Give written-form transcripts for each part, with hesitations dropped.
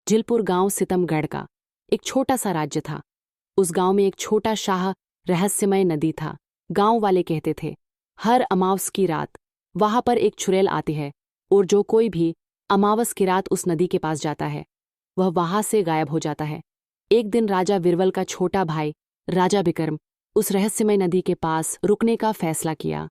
जिलपुर गांव सितमगढ़ का एक छोटा सा राज्य था। उस गांव में एक छोटा शाह रहस्यमय नदी था। गांव वाले कहते थे, हर अमावस की रात वहां पर एक चुड़ैल आती है और जो कोई भी अमावस की रात उस नदी के पास जाता है वह वहां से गायब हो जाता है। एक दिन राजा बिरबल का छोटा भाई राजा बिक्रम उस रहस्यमय नदी के पास रुकने का फैसला किया,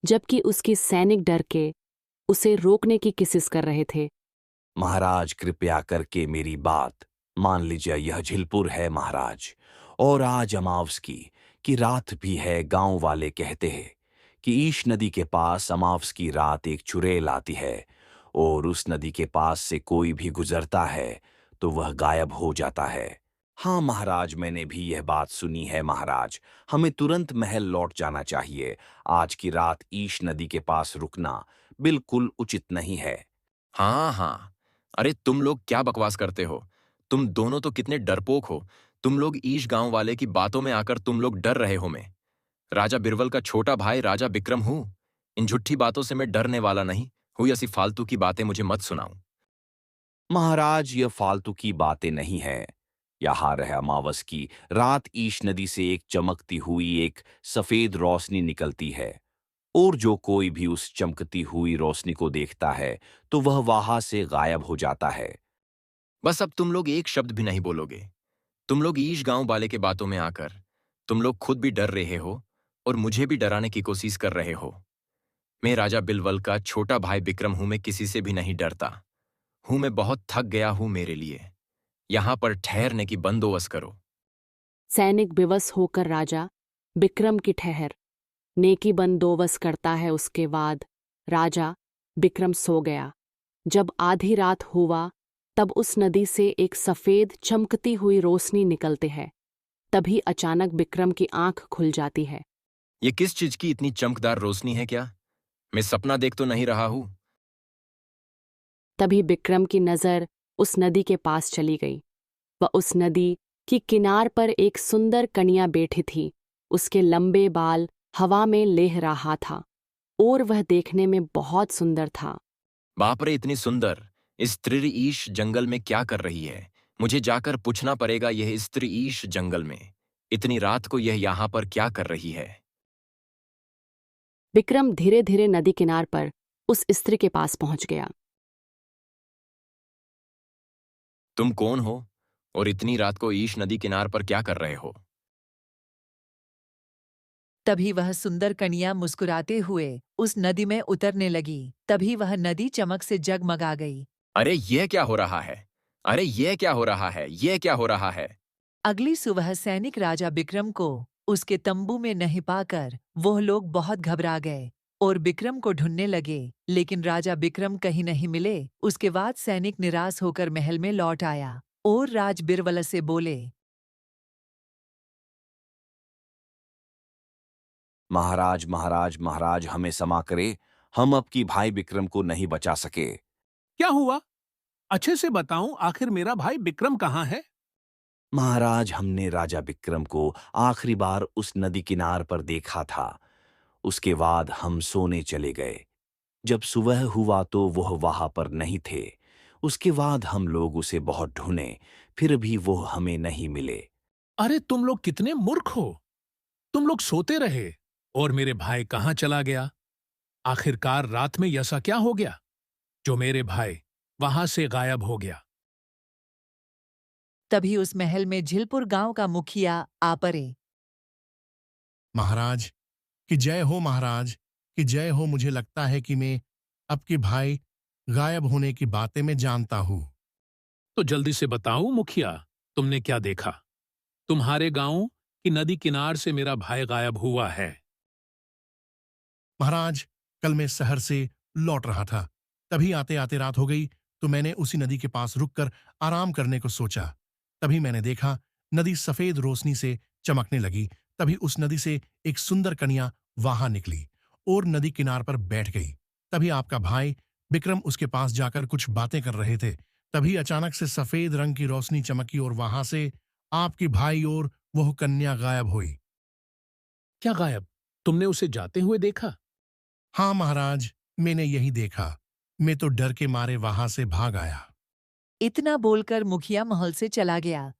जबकि उसकी सैनिक डर के उसे रोकने की कोशिश कर रहे थे। महाराज, कृपया करके मेरी बात मान लीजिए। यह झिलपुर है महाराज, और आज अमावस की रात भी है। गांव वाले कहते हैं कि ईश नदी के पास अमावस की रात एक चुड़ैल आती है, और उस नदी के पास से कोई भी गुजरता है तो वह गायब हो जाता है। हाँ महाराज, मैंने भी यह बात सुनी है महाराज। हमें तुरंत महल लौट जाना चाहिए। आज की रात ईश नदी के पास रुकना बिल्कुल उचित नहीं है। हाँ हाँ। अरे तुम लोग क्या बकवास करते हो? तुम दोनों तो कितने डरपोक हो। तुम लोग ईश गांव वाले की बातों में आकर तुम लोग डर रहे हो। मैं राजा बिरबल का छोटा भाई राजा बिक्रम हूं। इन झूठी बातों से मैं डरने वाला नहीं हूं। ऐसी फालतू की बातें मुझे मत सुनाओ। महाराज, यह फालतू की बातें नहीं है। यहाँ रह अमावस की रात ईश नदी से एक चमकती हुई एक सफेद रोशनी निकलती है, और जो कोई भी उस चमकती हुई रोशनी को देखता है तो वह वहां से गायब हो जाता है। बस अब तुम लोग एक शब्द भी नहीं बोलोगे। तुम लोग ईश गांव वाले के बातों में आकर तुम लोग खुद भी डर रहे हो और मुझे भी डराने की कोशिश कर रहे हो। मैं राजा बिरबल का छोटा भाई बिक्रम हूं। मैं किसी से भी नहीं डरता हूं। मैं बहुत थक गया हूं। मेरे लिए यहां पर ठहरने की बंदोबस्त करो। सैनिक बेबस होकर राजा बिक्रम की ठहर नेकी बंदोबस्त करता है। उसके बाद राजा बिक्रम सो गया। जब आधी रात हुआ तब उस नदी से एक सफेद चमकती हुई रोशनी निकलती है। तभी अचानक बिक्रम की आंख खुल जाती है। ये किस चीज की इतनी चमकदार रोशनी है? क्या मैं सपना देख तो नहीं रहा हूं? तभी बिक्रम की नजर उस नदी के पास चली गई। वह उस नदी की किनार पर एक सुंदर कन्या बैठी थी। उसके लंबे बाल हवा में लहरा रहा था और वह देखने में बहुत सुंदर था। बाप रे, इतनी सुंदर स्त्री ईश जंगल में क्या कर रही है? मुझे जाकर पूछना पड़ेगा। यह स्त्री ईश जंगल में इतनी रात को यह यहां पर क्या कर रही है? बिक्रम धीरे धीरे नदी किनार पर उस स्त्री के पास पहुंच गया। तुम कौन हो और इतनी रात को ईश नदी किनार पर क्या कर रहे हो? तभी वह सुंदर कन्या मुस्कुराते हुए उस नदी में उतरने लगी। तभी वह नदी चमक से जगमगा गई। अरे यह क्या हो रहा है? अरे यह क्या हो रहा है? यह क्या हो रहा है? अगली सुबह सैनिक राजा बिक्रम को उसके तंबू में नहीं पाकर वह लोग बहुत घबरा गए और बिक्रम को ढूंढने लगे, लेकिन राजा बिक्रम कहीं नहीं मिले। उसके बाद सैनिक निराश होकर महल में लौट आया और राज बिरबल से बोले, महाराज महाराज महाराज, हमें क्षमा करे। हम अब की भाई बिक्रम को नहीं बचा सके। क्या हुआ? अच्छे से बताऊं, आखिर मेरा भाई बिक्रम कहाँ है? महाराज, हमने राजा बिक्रम को आखिरी बार उस नदी किनार पर देखा था। उसके बाद हम सोने चले गए। जब सुबह हुआ तो वह वहां पर नहीं थे। उसके बाद हम लोग उसे बहुत ढूंढे, फिर भी वो हमें नहीं मिले। अरे तुम लोग कितने मूर्ख हो। तुम लोग सोते रहे और मेरे भाई कहाँ चला गया? आखिरकार रात में ऐसा क्या हो गया जो मेरे भाई वहां से गायब हो गया? तभी उस महल में झिलपुर गांव का मुखिया आ पड़े। महाराज कि जय हो, महाराज कि जय हो। मुझे लगता है कि मैं आपके भाई गायब होने की बातें मैं जानता हूं। तो जल्दी से बताओ मुखिया, तुमने क्या देखा? तुम्हारे गांव की नदी किनार से मेरा भाई गायब हुआ है। महाराज, कल मैं शहर से लौट रहा था। तभी आते आते रात हो गई, तो मैंने उसी नदी के पास रुककर आराम करने को सोचा। तभी मैंने देखा नदी सफेद रोशनी से चमकने लगी। तभी उस नदी से एक सुंदर कन्या वहां निकली और नदी किनार पर बैठ गई। तभी आपका भाई बिक्रम उसके पास जाकर कुछ बातें कर रहे थे। तभी अचानक से सफेद रंग की रोशनी चमकी और वहां से आपके भाई और वह कन्या गायब हुई। क्या गायब? तुमने उसे जाते हुए देखा? हाँ महाराज, मैंने यही देखा। मैं तो डर के मारे वहां से भाग आया। इतना बोलकर मुखिया महल से चला गया।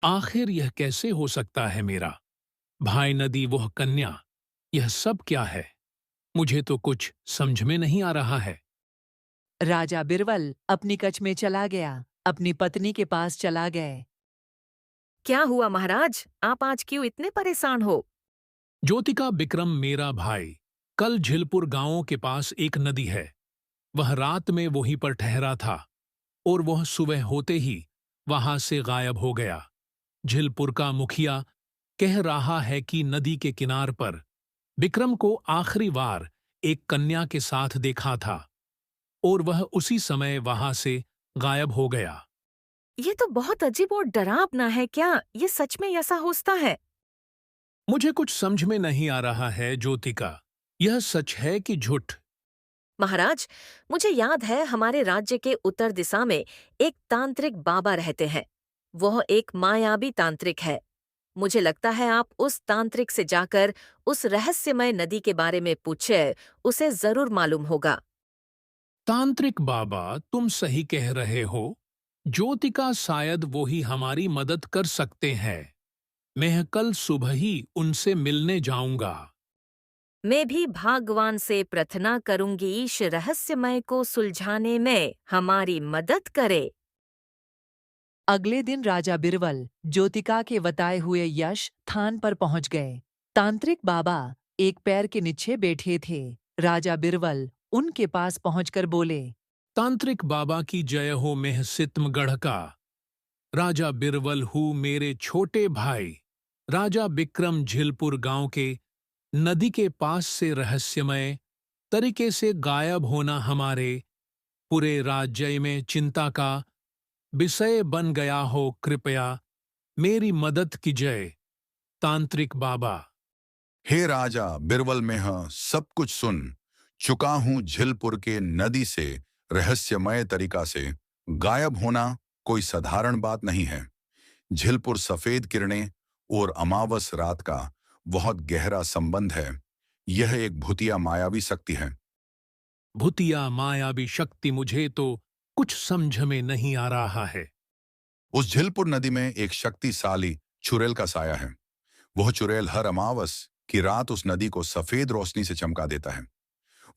आखिर यह कैसे हो सकता है मेरा भाई नदी, वह कन्या, यह सब क्या है? मुझे तो कुछ समझ में नहीं आ रहा है। राजा बिरबल अपनी कच्छ में चला गया, अपनी पत्नी के पास चला गए। क्या हुआ महाराज, आप आज क्यों इतने परेशान हो? ज्योतिका बिक्रम मेरा भाई, कल झिलपुर गांवों के पास एक नदी है, वह रात में वहीं पर ठहरा था और वह सुबह होते ही वहां से गायब हो गया। झिलपुर का मुखिया कह रहा है कि नदी के किनार पर बिक्रम को आखिरी बार एक कन्या के साथ देखा था और वह उसी समय वहां से गायब हो गया। ये तो बहुत अजीब और डरावना है। क्या ये सच में ऐसा होता है? मुझे कुछ समझ में नहीं आ रहा है ज्योतिका, यह सच है कि झूठ? महाराज, मुझे याद है हमारे राज्य के उत्तर दिशा में एक तांत्रिक बाबा रहते हैं। वह एक मायावी तांत्रिक है। मुझे लगता है आप उस तांत्रिक से जाकर उस रहस्यमय नदी के बारे में पूछे, उसे जरूर मालूम होगा। तांत्रिक बाबा, तुम सही कह रहे हो। ज्योतिका, शायद वो ही हमारी मदद कर सकते हैं। मैं कल सुबह ही उनसे मिलने जाऊंगा। मैं भी भगवान से प्रार्थना करूंगी इस रहस्यमय को सुलझाने में हमारी मदद करे। अगले दिन राजा बिरबल ज्योतिका के बताए हुए यश स्थान पर पहुंच गए। तांत्रिक बाबा एक पैर के नीचे बैठे थे। राजा बिरबल उनके पास पहुंचकर बोले, तांत्रिक बाबा की जय हो। मैं सितमगढ़ का राजा बिरबल हूँ। मेरे छोटे भाई राजा बिक्रम झिलपुर गांव के नदी के पास से रहस्यमय तरीके से गायब होना हमारे पूरे राज्य में चिंता का विषय बन गया हो। कृपया मेरी मदद कीजिए तांत्रिक बाबा। हे राजा बिरबल, मैं सब कुछ सुन चुका हूं। झिलपुर के नदी से रहस्यमय तरीका से गायब होना कोई साधारण बात नहीं है। झिलपुर सफेद किरणें और अमावस रात का बहुत गहरा संबंध है। यह एक भूतिया मायावी शक्ति है। भूतिया मायावी शक्ति? मुझे तो कुछ समझ में नहीं आ रहा है। उस झिलपुर नदी में एक शक्तिशाली चुड़ैल का साया है। वह चुड़ैल हर अमावस की रात उस नदी को सफेद रोशनी से चमका देता है।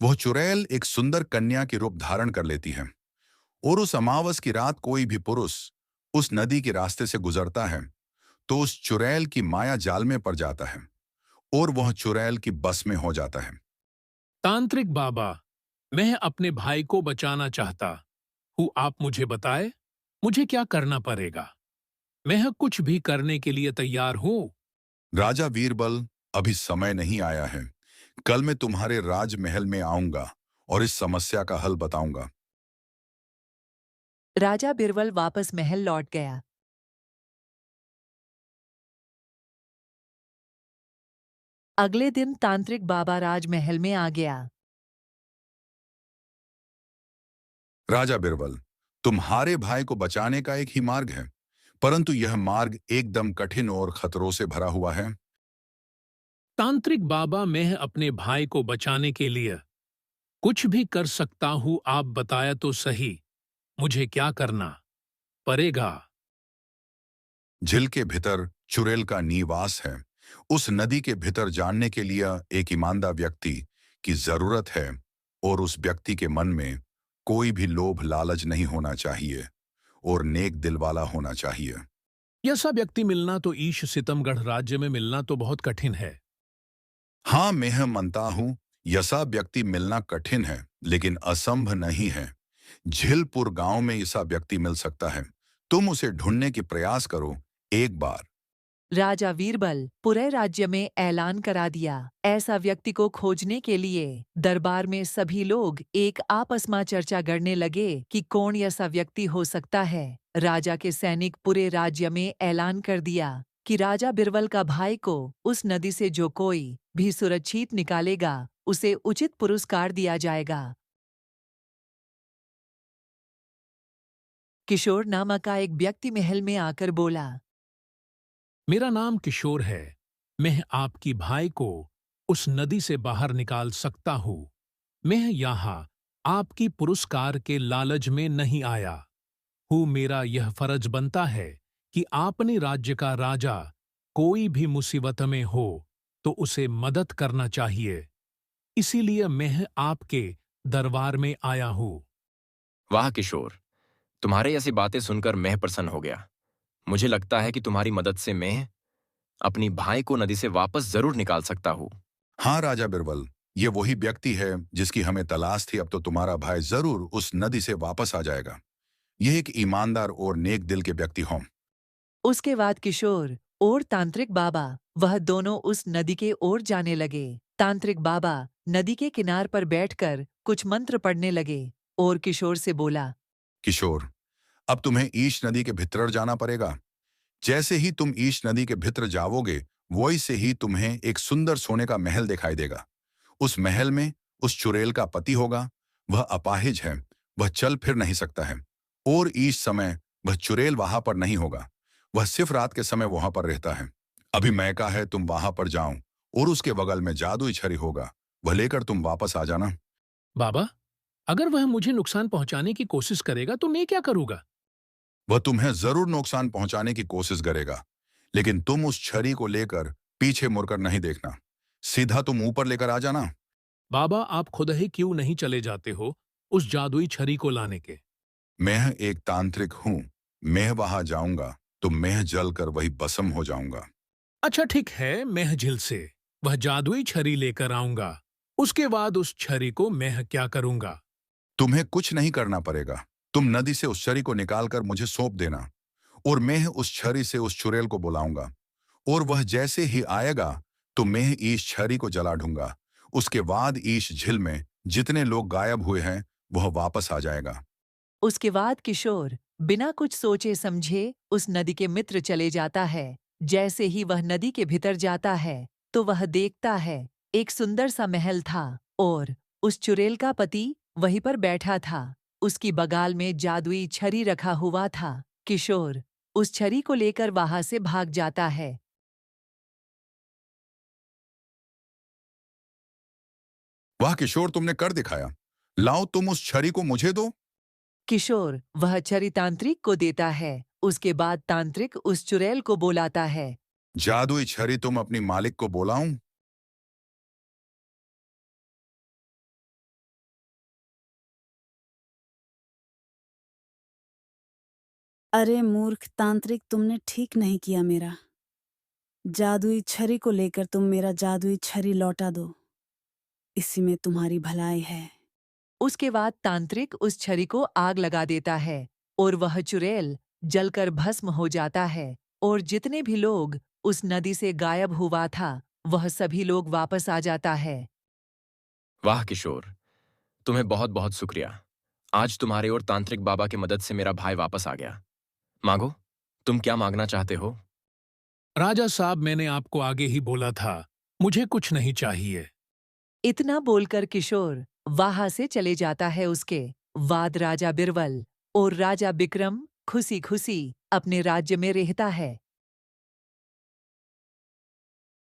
वह चुड़ैल एक सुंदर कन्या की रूप धारण कर लेती है और उस अमावस की रात कोई भी पुरुष उस नदी के रास्ते से गुजरता है तो उस चुड़ैल की माया जाल में पड़ जाता है और वह चुड़ैल की बस में हो जाता है। तांत्रिक बाबा, मैं अपने भाई को बचाना चाहता हूँ। आप मुझे बताएं, मुझे क्या करना पड़ेगा? मैं कुछ भी करने के लिए तैयार हूँ। राजा वीरबल, अभी समय नहीं आया है। कल मैं तुम्हारे राजमहल में आऊंगा और इस समस्या का हल बताऊंगा। राजा बिरबल वापस महल लौट गया। अगले दिन तांत्रिक बाबा राजमहल में आ गया। राजा बिरबल, तुम्हारे भाई को बचाने का एक ही मार्ग है, परंतु यह मार्ग एकदम कठिन और खतरों से भरा हुआ है। तांत्रिक बाबा, मैं अपने भाई को बचाने के लिए कुछ भी कर सकता हूँ। आप बताया तो सही, मुझे क्या करना पड़ेगा? झील के भीतर चुड़ैल का निवास है। उस नदी के भीतर जानने के लिए एक ईमानदार व्यक्ति की जरूरत है और उस व्यक्ति के मन में कोई भी लोभ लालच नहीं होना चाहिए और नेक दिल वाला होना चाहिए। ऐसा व्यक्ति मिलना तो ईश सितमगढ़ राज्य में मिलना तो बहुत कठिन है। हाँ, मैं मानता हूं ऐसा व्यक्ति मिलना कठिन है, लेकिन असंभव नहीं है। झिलपुर गांव में ऐसा व्यक्ति मिल सकता है। तुम उसे ढूंढने की प्रयास करो एक बार। राजा वीरबल पूरे राज्य में ऐलान करा दिया। ऐसा व्यक्ति को खोजने के लिए दरबार में सभी लोग एक आपस में चर्चा करने लगे कि कौन ऐसा व्यक्ति हो सकता है। राजा के सैनिक पूरे राज्य में ऐलान कर दिया कि राजा बिरबल का भाई को उस नदी से जो कोई भी सुरक्षित निकालेगा उसे उचित पुरस्कार दिया जाएगा। किशोर नामक का एक व्यक्ति महल में आकर बोला, मेरा नाम किशोर है। मैं आपकी भाई को उस नदी से बाहर निकाल सकता हूँ। मैं यहाँ आपकी पुरस्कार के लालच में नहीं आया हूँ। मेरा यह फर्ज बनता है कि आपने राज्य का राजा कोई भी मुसीबत में हो तो उसे मदद करना चाहिए, इसीलिए मैं आपके दरबार में आया हूँ। वाह किशोर, तुम्हारे ऐसी बातें सुनकर मैं प्रसन्न हो गया। मुझे लगता है कि तुम्हारी मदद से मैं अपनी भाई को नदी से वापस जरूर निकाल सकता हूँ। हाँ राजा बिरबल, ये वही व्यक्ति है जिसकी हमें तलाश थी। अब तो तुम्हारा भाई जरूर उस नदी से वापस आ जाएगा। यह एक ईमानदार और नेक दिल के व्यक्ति हों। उसके बाद किशोर और तांत्रिक बाबा वह दोनों उस नदी के ओर जाने लगे। तांत्रिक बाबा नदी के किनार पर बैठकर कुछ मंत्र पढ़ने लगे और किशोर से बोला, किशोर, अब तुम्हें ईश नदी के भीतर जाना पड़ेगा। जैसे ही तुम ईश नदी के भीतर जाओगे, वैसे ही तुम्हें एक सुंदर सोने का महल दिखाई देगा। उस महल में उस चुड़ैल का पति होगा। वह अपाहिज है, वह चल फिर नहीं सकता है। और इस समय वह चुड़ैल वहां पर नहीं होगा, वह सिर्फ रात के समय वहां पर रहता है। अभी मैं का है तुम वहां पर जाओ और उसके बगल में जादुई छड़ी होगा, वह लेकर तुम वापस आ जाना। बाबा, अगर वह मुझे नुकसान पहुंचाने की कोशिश करेगा तो मैं क्या करूंगा? वह तुम्हें जरूर नुकसान पहुंचाने की कोशिश करेगा, लेकिन तुम उस छड़ी को लेकर पीछे मुड़कर नहीं देखना, सीधा तुम ऊपर लेकर आ जाना। बाबा, आप खुद ही क्यों नहीं चले जाते हो उस जादुई छड़ी को लाने के? मैं एक तांत्रिक हूं, मैं वहां जाऊंगा तो मैं जलकर वही भस्म हो जाऊंगा। अच्छा ठीक है, मैं झिल से वह जादुई छड़ी लेकर आऊंगा। उसके बाद उस छड़ी को मैं क्या करूंगा? तुम्हें कुछ नहीं करना पड़ेगा। तुम नदी से उस छड़ी को निकालकर मुझे सौंप देना और मैं उस छड़ी से उस चुड़ैल को बुलाऊंगा और वह जैसे ही आएगा तो मैं इस छड़ी को जला दूंगा। उसके बाद इस झील में जितने लोग गायब हुए हैं वह वापस आ जाएगा। उसके बाद किशोर बिना कुछ सोचे समझे उस नदी के मित्र चले जाता है। जैसे ही वह नदी के भीतर जाता है तो वह देखता है एक सुंदर सा महल था और उस चुड़ैल का पति वहीं पर बैठा था। उसकी बगाल में जादुई छड़ी रखा हुआ था। किशोर उस छड़ी को लेकर वहां से भाग जाता है। वाह किशोर, तुमने कर दिखाया। लाओ तुम उस छड़ी को मुझे दो। किशोर वह छड़ी तांत्रिक को देता है। उसके बाद तांत्रिक उस चुड़ैल को बुलाता है। जादुई छड़ी तुम अपनी मालिक को बुलाऊं? अरे मूर्ख तांत्रिक, तुमने ठीक नहीं किया। मेरा जादुई छड़ी को लेकर तुम मेरा जादुई छड़ी लौटा दो, इसी में तुम्हारी भलाई है। उसके बाद तांत्रिक उस छड़ी को आग लगा देता है और वह चुड़ैल जलकर भस्म हो जाता है और जितने भी लोग उस नदी से गायब हुआ था वह सभी लोग वापस आ जाता है। वाह किशोर, तुम्हें बहुत बहुत शुक्रिया। आज तुम्हारे और तांत्रिक बाबा की मदद से मेरा भाई वापस आ गया। मांगो, तुम क्या मांगना चाहते हो? राजा साहब, मैंने आपको आगे ही बोला था, मुझे कुछ नहीं चाहिए। इतना बोलकर किशोर वहां से चले जाता है। उसके बाद राजा बिरबल और राजा बिक्रम खुशी खुशी अपने राज्य में रहता है।